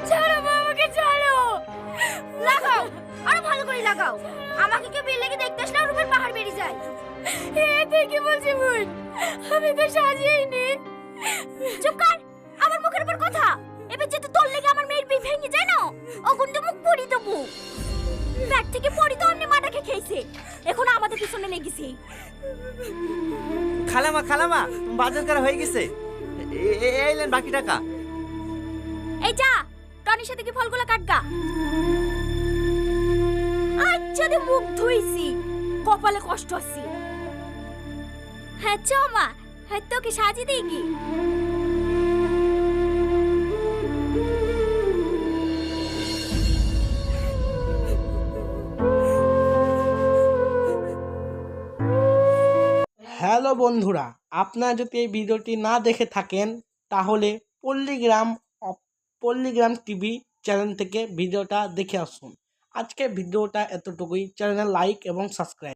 ছাড়ো মা, আমাকে ছাড়ো। লাগাও, আরো ভালো করে লাগাও। আমাকে কেউ বিল লেগে দেখতে আসলে রূপের পাহাড় বেরিয়ে যায়। তুই কি বলছিস বোন? আমি তো সাজিয়েইনি। চুপ কর, আমার মুখের উপর কথা। এবার যেতে তোর লেগে আমার মেয়ের বিয়ে ভেঙে যায় না, অগুন তো মুখ পড়ি দেবো। ব্যাগ থেকে পড়ি তো অন্য মাটাকে খেয়েছে, এখন আমাদের পিছনে লেগেছে। খালামা বাজার করা হয়ে গেছে। এইলেন বাকি টাকা। এই যা, টনির সাথে কি ফলগুলো কাটগা। আচ্ছা রে, মুখ ধুইছি, কপালে কষ্ট আছে। হ্যাঁ চ মা, হ্যাঁ তোকে সাজিয়ে দিই কি। হ্যালো বন্ধুরা, আপনারা যদি এই ভিডিওটি না দেখে থাকেন তাহলে পল্লীগ্রাম টিভি চ্যানেল থেকে ভিডিওটা দেখে আসুন। আজকে ভিডিওটা এতটুকুই। চ্যানেল লাইক এবং সাবস্ক্রাইব।